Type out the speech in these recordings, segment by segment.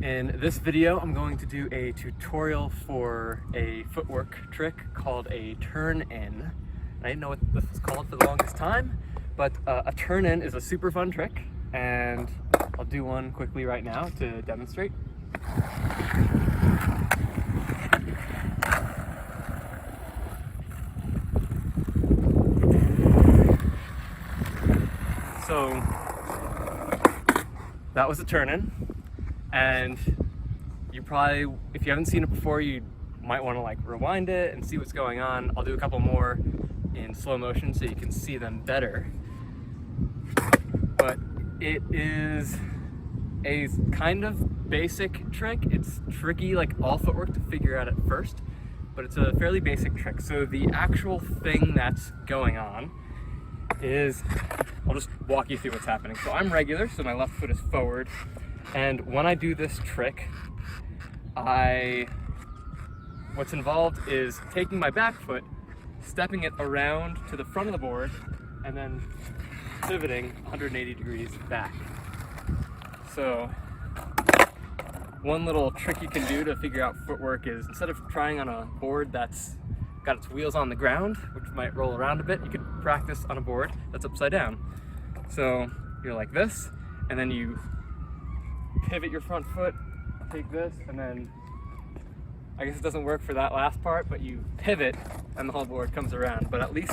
In this video, I'm going to do a tutorial for a footwork trick called a turn-in. I didn't know what this was called for the longest time, but a turn-in is a super fun trick, and I'll do one quickly right now to demonstrate. So that was a turn-in, and you probably, if you haven't seen it before, you might want to like rewind it and see what's going on. I'll do a couple more in slow motion so you can see them better. But it is a kind of basic trick. It's tricky like all footwork to figure out at first, but it's a fairly basic trick. So the actual thing that's going on is, I'll just walk you through what's happening. So I'm regular, so my left foot is forward, and when I do this trick, what's involved is taking my back foot, stepping it around to the front of the board, and then pivoting 180 degrees back. So one little trick you can do to figure out footwork is, instead of trying on a board that's got its wheels on the ground, which might roll around a bit, you could practice on a board that's upside down. So you're like this, and then you pivot your front foot, take this, and then, I guess it doesn't work for that last part, but you pivot and the whole board comes around. But at least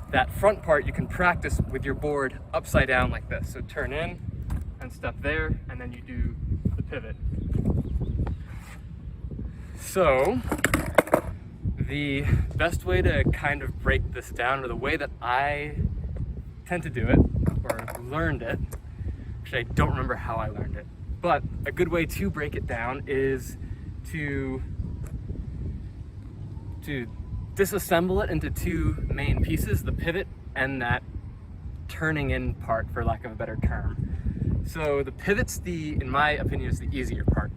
that front part you can practice with your board upside down like this. So turn in and step there, and then you do the pivot. So the best way to kind of break this down, or the way that I tend to do it, or learned it, which I don't remember how I learned it, but a good way to break it down is to disassemble it into two main pieces, the pivot and that turning in part, for lack of a better term. So the pivot's in my opinion, is the easier part.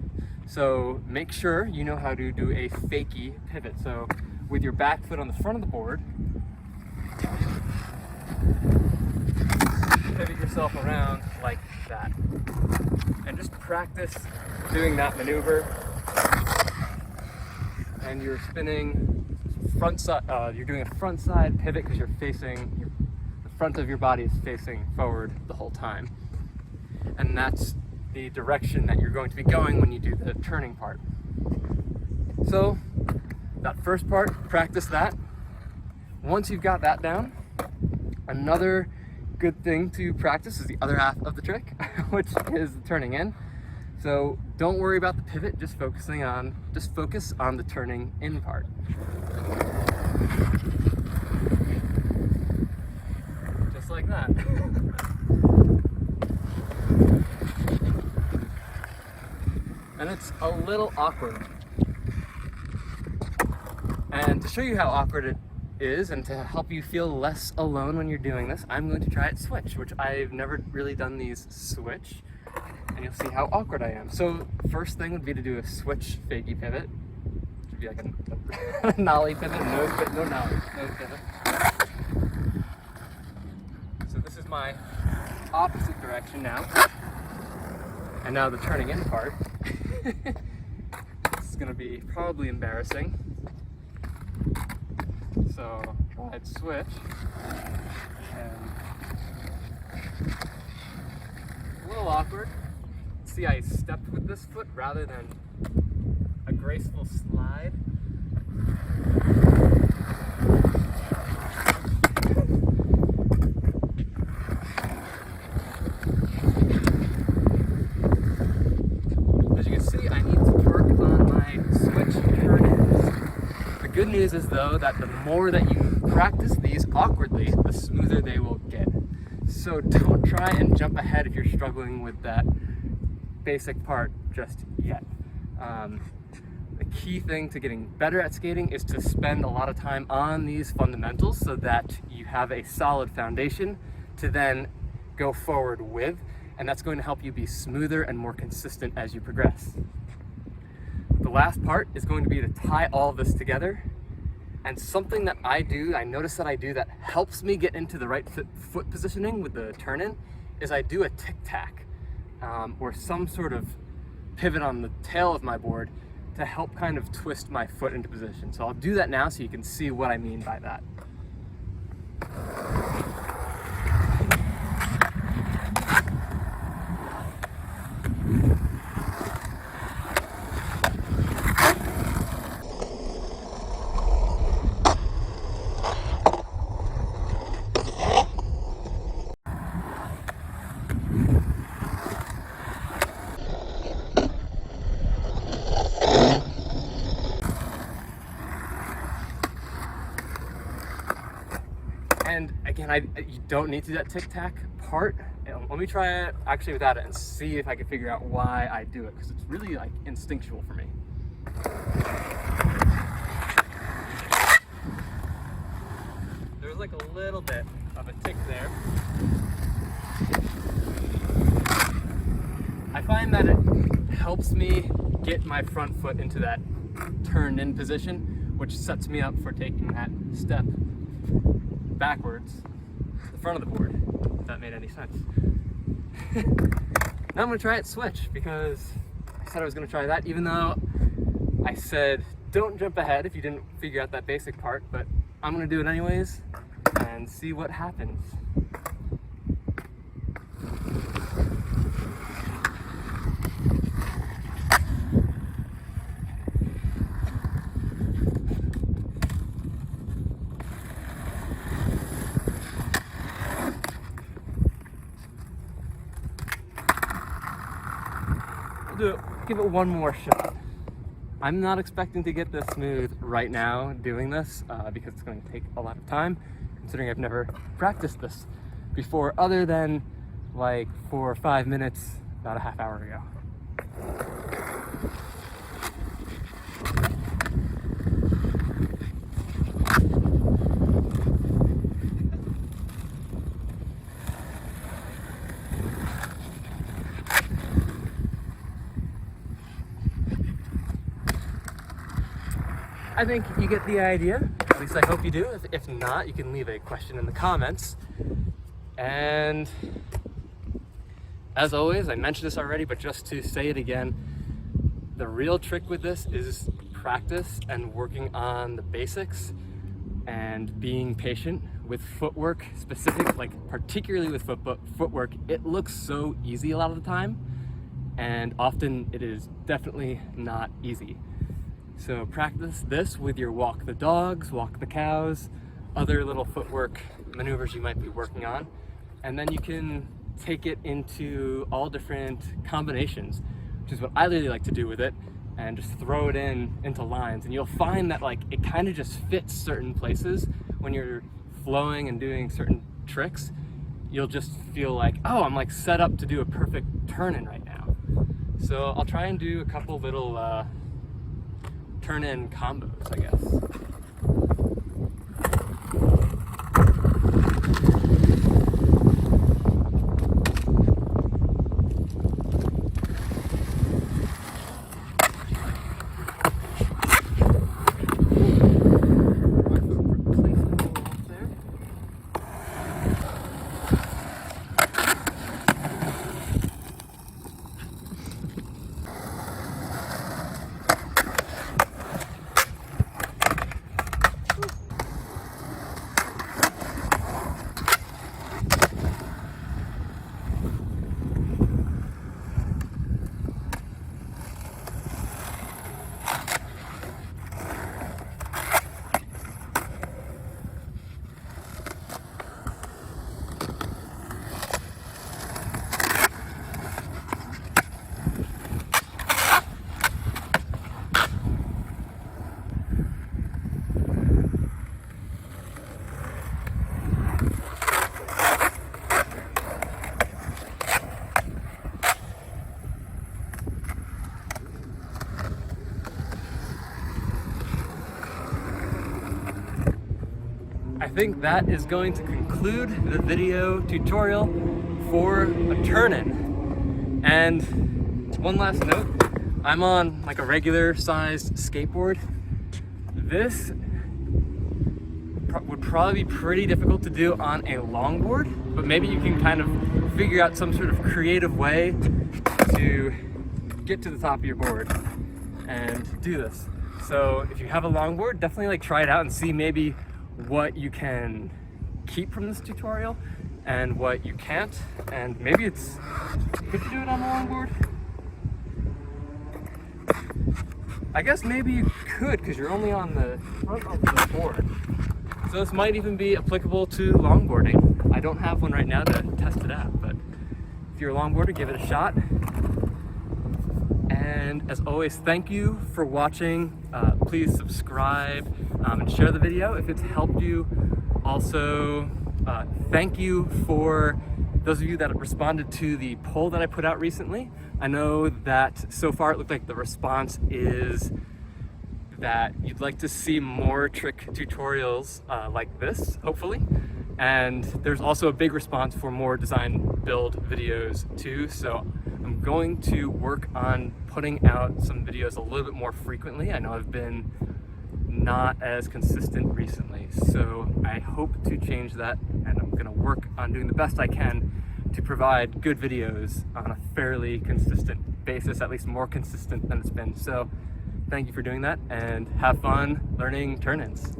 So make sure you know how to do a fakie pivot. So with your back foot on the front of the board, pivot yourself around like that. And just practice doing that maneuver. And you're spinning front side, you're doing a front side pivot because you're facing, the front of your body is facing forward the whole time. And that's the direction that you're going to be going when you do the turning part. So that first part, practice that. Once you've got that down, another good thing to practice is the other half of the trick, which is the turning in. So don't worry about the pivot, just focus on the turning in part. Just like that. And it's a little awkward. And to show you how awkward it is, and to help you feel less alone when you're doing this, I'm going to try it switch, which I've never really done these switch, and you'll see how awkward I am. So first thing would be to do a switch fakie pivot, which would be like a nollie pivot, nose pivot, no nollie, nose pivot. So this is my opposite direction now, and now the turning in part. This is going to be probably embarrassing. So I'd switch, and a little awkward. See, I stepped with this foot rather than a graceful slide. As you can see, I need to work on my switch turn-ins. The good news is, though, that the more that you practice these awkwardly, the smoother they will get. So don't try and jump ahead if you're struggling with that basic part just yet. The key thing to getting better at skating is to spend a lot of time on these fundamentals so that you have a solid foundation to then go forward with, and that's going to help you be smoother and more consistent as you progress. The last part is going to be to tie all of this together, and something that I notice that I do that helps me get into the right foot positioning with the turn-in is I do a tic-tac, or some sort of pivot on the tail of my board to help kind of twist my foot into position. So I'll do that now so you can see what I mean by that. And again, you don't need to do that tic-tac part. Let me try it actually without it and see if I can figure out why I do it, because it's really like instinctual for me. There's like a little bit of a tick there. I find that it helps me get my front foot into that turned in position, which sets me up for taking that step backwards to the front of the board, if that made any sense. Now I'm gonna try it switch, because I said I was gonna try that, even though I said don't jump ahead if you didn't figure out that basic part, but I'm gonna do it anyways and see what happens. Give it one more shot. I'm not expecting to get this smooth right now doing this because it's going to take a lot of time, considering I've never practiced this before other than like 4 or 5 minutes about a half hour ago. I think you get the idea. At least I hope you do. If not, you can leave a question in the comments. And as always, I mentioned this already, but just to say it again, the real trick with this is practice and working on the basics and being patient with footwork specific, like particularly with footwork. It looks so easy a lot of the time, and often it is definitely not easy. So practice this with your walk the dogs, walk the cows, other little footwork maneuvers you might be working on. And then you can take it into all different combinations, which is what I really like to do with it, and just throw it into lines. And you'll find that like it kind of just fits certain places. When you're flowing and doing certain tricks, you'll just feel like, oh, I'm like set up to do a perfect turn in right now. So I'll try and do a couple little turn-in combos, I guess. I think that is going to conclude the video tutorial for a turn-in. And one last note, I'm on like a regular sized skateboard. This would probably be pretty difficult to do on a longboard, but maybe you can kind of figure out some sort of creative way to get to the top of your board and do this. So if you have a longboard, definitely like try it out and see maybe what you can keep from this tutorial and what you can't. And maybe it's, could you do it on a longboard? I guess maybe you could, because you're only on the front of the board. So this might even be applicable to longboarding. I don't have one right now to test it out, but if you're a longboarder, give it a shot. And as always, thank you for watching. Please subscribe and share the video if it's helped you. Also, thank you for those of you that have responded to the poll that I put out recently. I know that so far it looked like the response is that you'd like to see more trick tutorials like this, hopefully. And there's also a big response for more design build videos too. So I'm going to work on putting out some videos a little bit more frequently. I know I've been not as consistent recently, so I hope to change that, and I'm gonna work on doing the best I can to provide good videos on a fairly consistent basis, at least more consistent than it's been. So thank you for doing that, and have fun learning turn-ins.